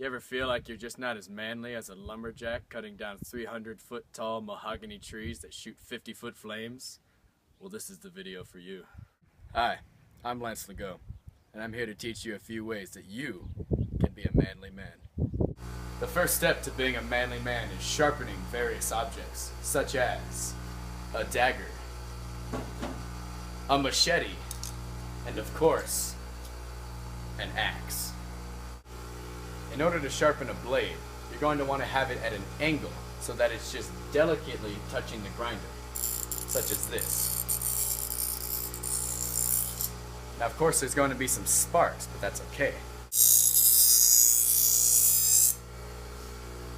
You ever feel like you're just not as manly as a lumberjack cutting down 300-foot tall mahogany trees that shoot 50-foot flames? Well, this is the video for you. Hi, I'm Lance Legault, and I'm here to teach you a few ways that you can be a manly man. The first step to being a manly man is sharpening various objects, such as a dagger, a machete, and of course, an axe. In order to sharpen a blade, you're going to want to have it at an angle so that it's just delicately touching the grinder, such as this. Now, of course, there's going to be some sparks, but that's okay.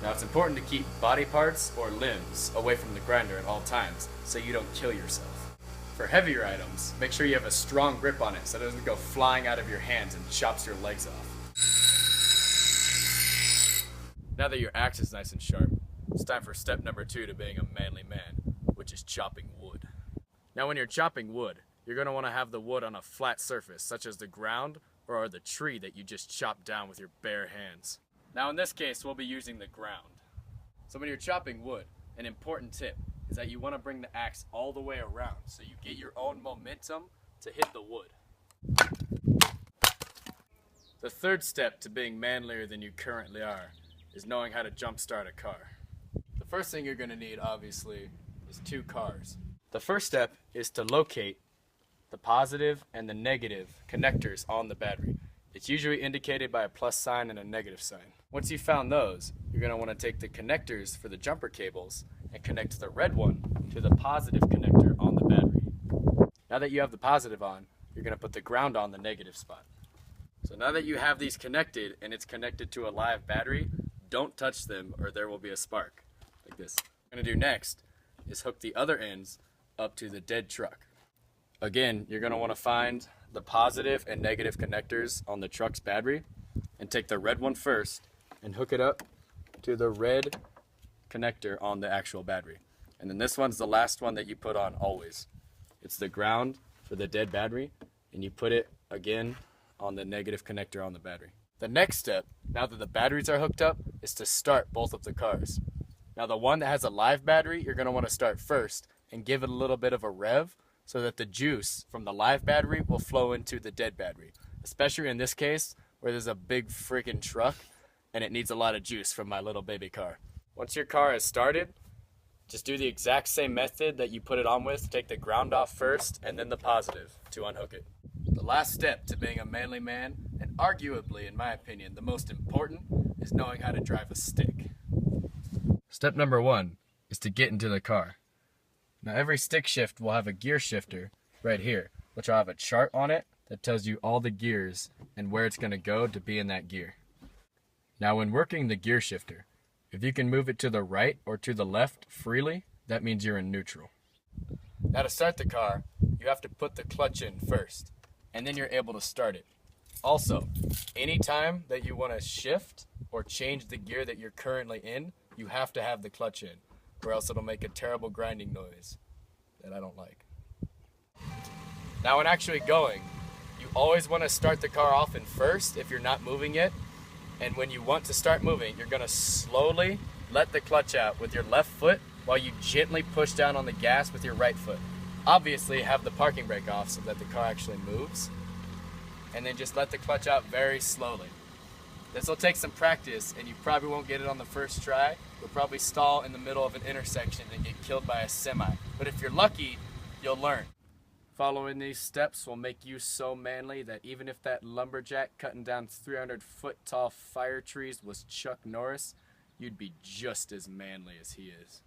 Now, it's important to keep body parts or limbs away from the grinder at all times so you don't kill yourself. For heavier items, make sure you have a strong grip on it so it doesn't go flying out of your hands and chops your legs off. Now that your axe is nice and sharp, it's time for step number 2 to being a manly man, which is chopping wood. Now when you're chopping wood, you're going to want to have the wood on a flat surface, such as the ground or the tree that you just chopped down with your bare hands. Now in this case, we'll be using the ground. So when you're chopping wood, an important tip is that you want to bring the axe all the way around so you get your own momentum to hit the wood. The third step to being manlier than you currently are is knowing how to jumpstart a car. The first thing you're going to need, obviously, is 2 cars. The first step is to locate the positive and the negative connectors on the battery. It's usually indicated by a plus sign and a negative sign. Once you've found those, you're going to want to take the connectors for the jumper cables and connect the red one to the positive connector on the battery. Now that you have the positive on, you're going to put the ground on the negative spot. So now that you have these connected and it's connected to a live battery, don't touch them or there will be a spark, like this. What I'm going to do next is hook the other ends up to the dead truck. Again, you're going to want to find the positive and negative connectors on the truck's battery and take the red one first and hook it up to the red connector on the actual battery. And then this one's the last one that you put on always. It's the ground for the dead battery, and you put it again on the negative connector on the battery. The next step, now that the batteries are hooked up, is to start both of the cars. Now the one that has a live battery, you're going to want to start first and give it a little bit of a rev so that the juice from the live battery will flow into the dead battery. Especially in this case where there's a big freaking truck and it needs a lot of juice from my little baby car. Once your car has started, just do the exact same method that you put it on with. Take the ground off first and then the positive to unhook it. The last step to being a manly man, and arguably, in my opinion, the most important, is knowing how to drive a stick. Step number 1 is to get into the car. Now every stick shift will have a gear shifter right here, which will have a chart on it that tells you all the gears and where it's going to go to be in that gear. Now when working the gear shifter, if you can move it to the right or to the left freely, that means you're in neutral. Now to start the car, you have to put the clutch in first, and then you're able to start it. Also, anytime that you want to shift or change the gear that you're currently in, you have to have the clutch in, or else it'll make a terrible grinding noise that I don't like. Now when actually going, you always want to start the car off in first if you're not moving it, and when you want to start moving, you're going to slowly let the clutch out with your left foot while you gently push down on the gas with your right foot. Obviously have the parking brake off so that the car actually moves, and then just let the clutch out very slowly. This will take some practice and you probably won't get it on the first try. You'll probably stall in the middle of an intersection and get killed by a semi. But if you're lucky, you'll learn. Following these steps will make you so manly that even if that lumberjack cutting down 300-foot tall fire trees was Chuck Norris, you'd be just as manly as he is.